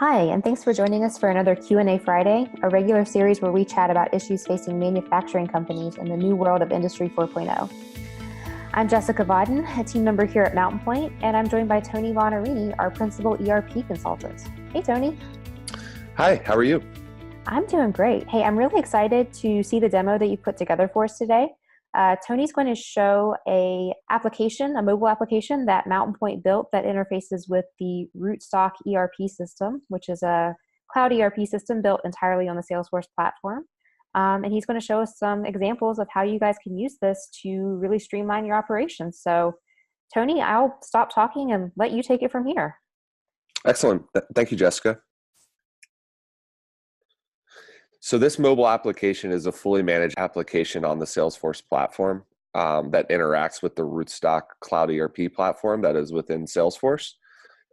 Hi, and thanks for joining us for another Q&A Friday, a regular series where we chat about issues facing manufacturing companies in the new world of Industry 4.0. I'm Jessica Vodden, a team member here at Mountain Point, and I'm joined by Tony Bonarini, our principal ERP consultant. Hey, Tony. Hi, how are you? I'm doing great. Hey, I'm really excited to see the demo that you put together for us today. Tony's going to show a mobile application that Mountain Point built that interfaces with the Rootstock ERP system, which is a cloud ERP system built entirely on the Salesforce platform. And he's going to show us some examples of how you guys can use this to really streamline your operations. So, Tony, I'll stop talking and let you take it from here. Excellent. Thank you, Jessica. So this mobile application is a fully managed application on the Salesforce platform that interacts with the Rootstock Cloud ERP platform that is within Salesforce.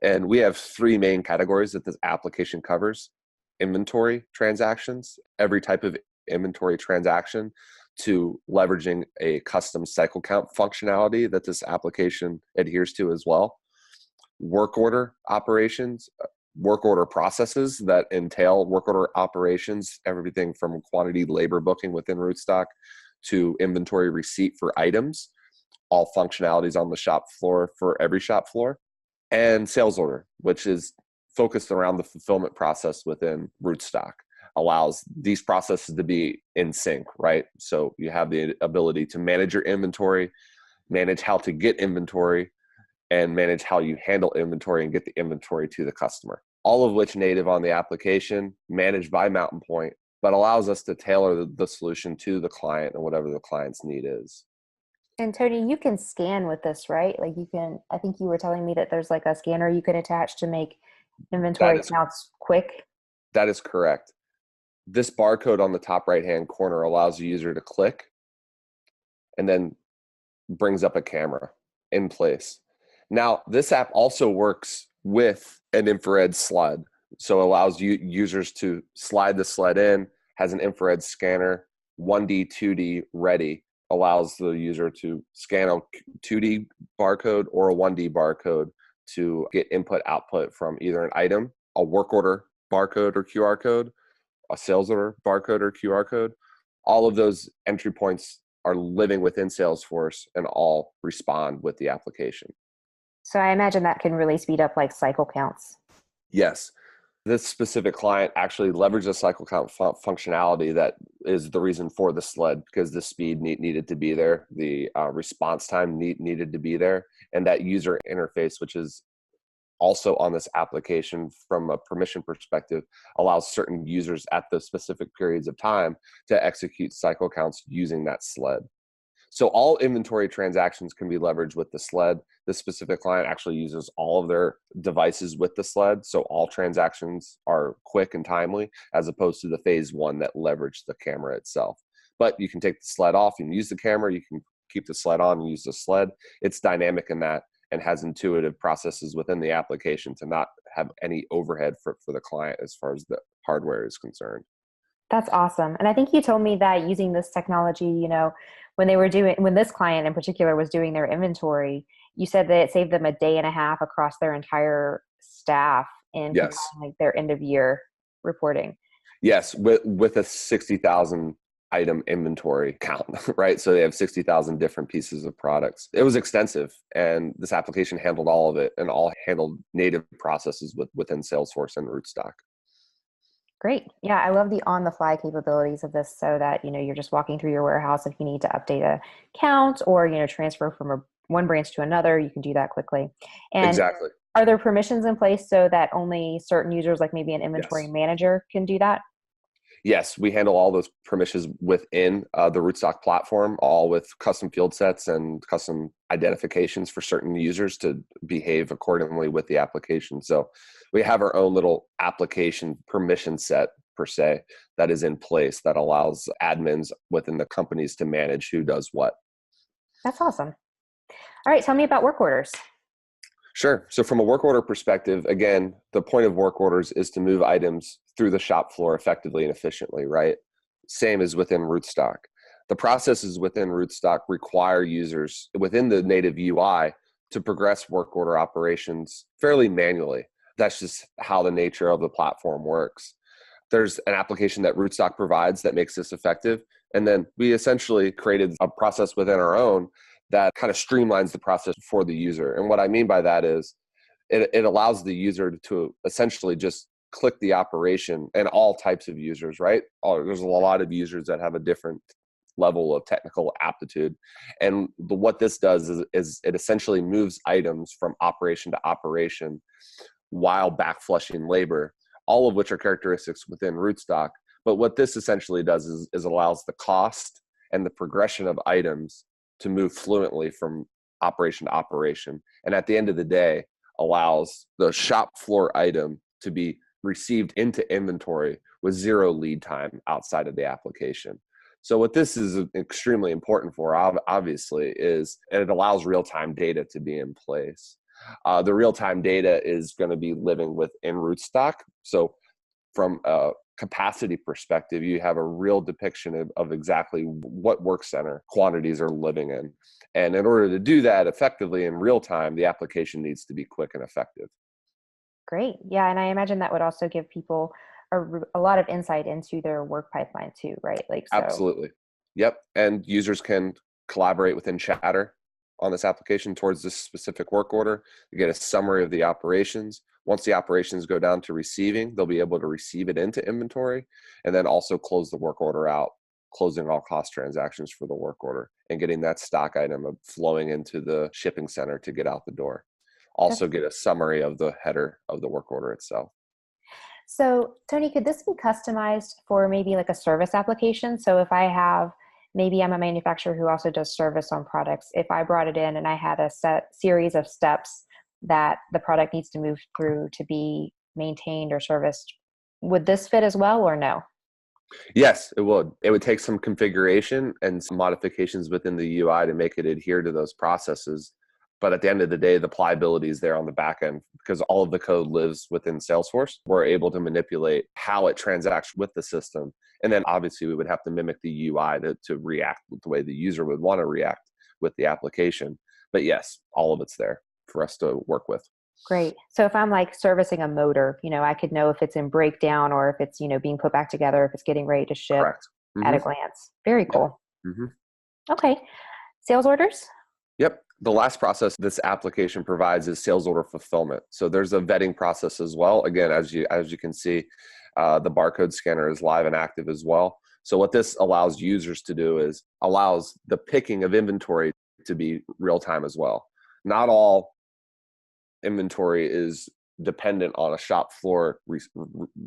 And we have three main categories that this application covers: inventory transactions, every type of inventory transaction, to leveraging a custom cycle count functionality that this application adheres to as well; work order operations, work order processes that entail work order operations, everything from quantity labor booking within Rootstock to inventory receipt for items, all functionalities on the shop floor for every shop floor; and sales order, which is focused around the fulfillment process within Rootstock, allows these processes to be in sync, right? So you have the ability to manage your inventory, manage how to get inventory, and manage how you handle inventory and get the inventory to the customer. All of which native on the application, managed by Mountain Point, but allows us to tailor the solution to the client and whatever the client's need is. And Tony, you can scan with this, right? Like I think you were telling me that there's like a scanner you can attach to make inventory counts quick. That is correct. This barcode on the top right-hand corner allows the user to click and then brings up a camera in place. Now, this app also works with an infrared sled. So it allows users to slide the sled in, has an infrared scanner, 1D, 2D ready, allows the user to scan a 2D barcode or a 1D barcode to get input output from either an item, a work order barcode or QR code, a sales order barcode or QR code. All of those entry points are living within Salesforce and all respond with the application. So I imagine that can really speed up like cycle counts. Yes. This specific client actually leveraged a cycle count functionality that is the reason for the sled, because the speed needed to be there, the response time needed to be there, and that user interface, which is also on this application from a permission perspective, allows certain users at the specific periods of time to execute cycle counts using that sled. So all inventory transactions can be leveraged with the sled. This specific client actually uses all of their devices with the sled, so all transactions are quick and timely, as opposed to the phase one that leveraged the camera itself. But you can take the sled off and use the camera. You can keep the sled on and use the sled. It's dynamic in that and has intuitive processes within the application to not have any overhead for the client as far as the hardware is concerned. That's awesome. And I think you told me that using this technology, when this client in particular was doing their inventory, you said that it saved them a day and a half across their entire staff in Yes. like their end of year reporting. Yes, with a 60,000 item inventory count, right? So they have 60,000 different pieces of products. It was extensive, and this application handled all of it and all handled native processes within Salesforce and Rootstock. Great. Yeah, I love the on-the-fly capabilities of this, so that, you're just walking through your warehouse. If you need to update a count or, transfer from one branch to another, you can do that quickly. And exactly. Are there permissions in place so that only certain users, like maybe an inventory manager, can do that? Yes, we handle all those permissions within the Rootstock platform, all with custom field sets and custom identifications for certain users to behave accordingly with the application. So we have our own little application permission set, per se, that is in place that allows admins within the companies to manage who does what. That's awesome. All right, tell me about work orders. Sure. So from a work order perspective, again, the point of work orders is to move items through the shop floor effectively and efficiently, right? Same as within Rootstock. The processes within Rootstock require users within the native UI to progress work order operations fairly manually. That's just how the nature of the platform works. There's an application that Rootstock provides that makes this effective. And then we essentially created a process within our own that kind of streamlines the process for the user. And what I mean by that is it allows the user to essentially just click the operation, and all types of users, right? There's a lot of users that have a different level of technical aptitude. And what this does is it essentially moves items from operation to operation while backflushing labor, all of which are characteristics within Rootstock. But what this essentially does is allows the cost and the progression of items to move fluently from operation to operation. And at the end of the day, allows the shop floor item to be received into inventory with zero lead time outside of the application. So what this is extremely important for, obviously, is it allows real-time data to be in place. The real-time data is going to be living within Rootstock. So from a capacity perspective, you have a real depiction of exactly what work center quantities are living in. And in order to do that effectively in real time, the application needs to be quick and effective. Great. Yeah. And I imagine that would also give people a lot of insight into their work pipeline too, right? Like, so. Absolutely. Yep. And users can collaborate within Chatter on this application towards this specific work order. You get a summary of the operations. Once the operations go down to receiving, they'll be able to receive it into inventory and then also close the work order out, closing all cost transactions for the work order and getting that stock item flowing into the shipping center to get out the door. Also get a summary of the header of the work order itself. So Tony, could this be customized for maybe like a service application? So if I have, maybe I'm a manufacturer who also does service on products. If I brought it in and I had a set series of steps that the product needs to move through to be maintained or serviced, would this fit as well or no? Yes, it would. It would take some configuration and some modifications within the UI to make it adhere to those processes. But at the end of the day, the pliability is there on the back end because all of the code lives within Salesforce. We're able to manipulate how it transacts with the system. And then obviously we would have to mimic the UI to react with the way the user would want to react with the application. But yes, all of it's there for us to work with. Great. So if I'm like servicing a motor, I could know if it's in breakdown or if it's, being put back together, if it's getting ready to ship. Correct. At a glance. Very cool. Yep. Okay. Sales orders? Yep. The last process this application provides is sales order fulfillment. So there's a vetting process as well. Again, as you can see, the barcode scanner is live and active as well. So what this allows users to do is allows the picking of inventory to be real time as well. Not all inventory is dependent on a shop floor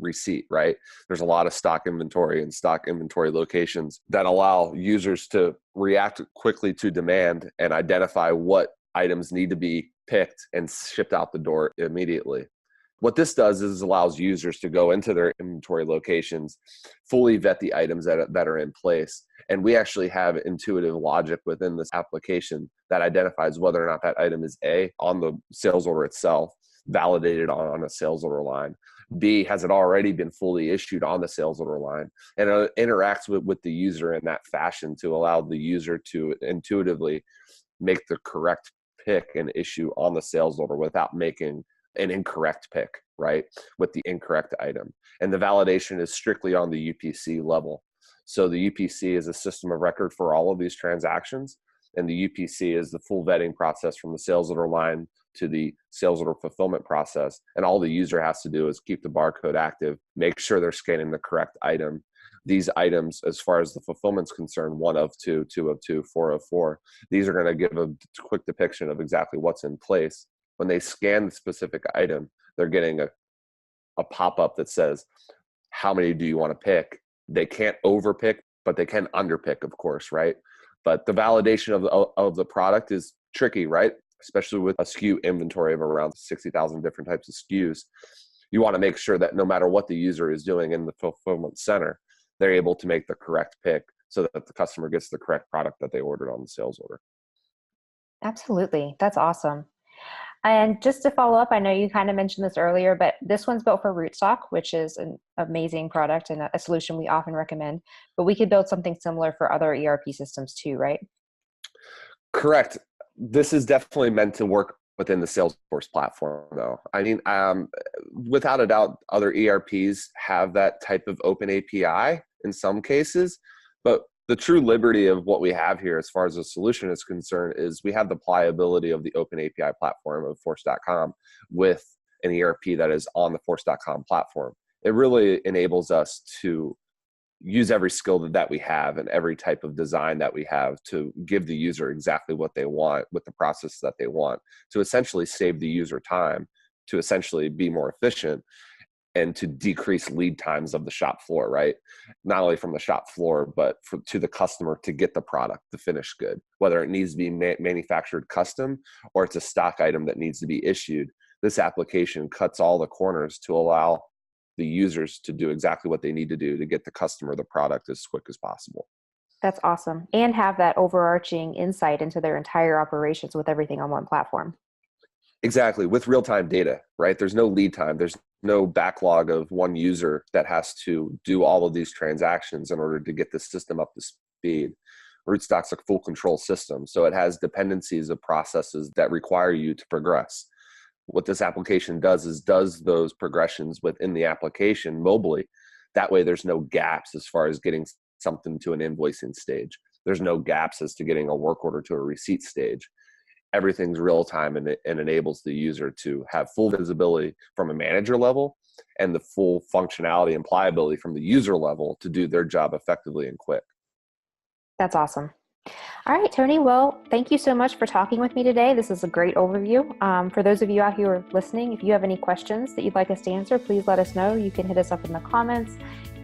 receipt, right? There's a lot of stock inventory and stock inventory locations that allow users to react quickly to demand and identify what items need to be picked and shipped out the door immediately. What this does is allows users to go into their inventory locations, fully vet the items that are in place. And we actually have intuitive logic within this application that identifies whether or not that item is A, on the sales order itself, validated on a sales order line. B, has it already been fully issued on the sales order line? And it interacts with the user in that fashion to allow the user to intuitively make the correct pick and issue on the sales order without making an incorrect pick, right? With the incorrect item. And the validation is strictly on the UPC level. So the UPC is a system of record for all of these transactions. And the UPC is the full vetting process from the sales order line to the sales order fulfillment process. And all the user has to do is keep the barcode active, make sure they're scanning the correct item. These items, as far as the fulfillment's concerned, 1 of 2, 2 of 2, 4 of 4, these are going to give a quick depiction of exactly what's in place. When they scan the specific item, they're getting a pop-up that says, how many do you want to pick? They can't overpick, but they can underpick, of course, right? But the validation of the product is tricky, right? Especially with a SKU inventory of around 60,000 different types of SKUs. You want to make sure that no matter what the user is doing in the fulfillment center, they're able to make the correct pick so that the customer gets the correct product that they ordered on the sales order. Absolutely. That's awesome. And just to follow up, I know you kind of mentioned this earlier, but this one's built for Rootstock, which is an amazing product and a solution we often recommend. But we could build something similar for other ERP systems too, right? Correct. This is definitely meant to work within the Salesforce platform, though. I mean, without a doubt, other ERPs have that type of open API in some cases, but the true liberty of what we have here as far as the solution is concerned is we have the pliability of the open API platform of Force.com with an ERP that is on the Force.com platform. It really enables us to use every skill that we have and every type of design that we have to give the user exactly what they want with the process that they want, to essentially save the user time, to essentially be more efficient, and to decrease lead times of the shop floor, right? Not only from the shop floor, but to the customer to get the product, the finished good, whether it needs to be manufactured custom or it's a stock item that needs to be issued. This application cuts all the corners to allow the users to do exactly what they need to do to get the customer the product as quick as possible. That's awesome. And have that overarching insight into their entire operations with everything on one platform. Exactly. With real-time data, right? There's no lead time. There's no backlog of one user that has to do all of these transactions in order to get the system up to speed. Rootstock's a full control system, so it has dependencies of processes that require you to progress. What this application does is does those progressions within the application mobily. That way there's no gaps as far as getting something to an invoicing stage. There's no gaps as to getting a work order to a receipt stage. Everything's real time, and it enables the user to have full visibility from a manager level and the full functionality and pliability from the user level to do their job effectively and quick. That's awesome. All right, Tony. Well, thank you so much for talking with me today. This is a great overview. For those of you out here who are listening, if you have any questions that you'd like us to answer, please let us know. You can hit us up in the comments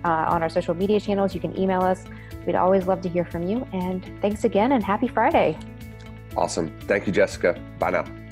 on our social media channels. You can email us. We'd always love to hear from you. And thanks again, and happy Friday. Awesome. Thank you, Jessica. Bye now.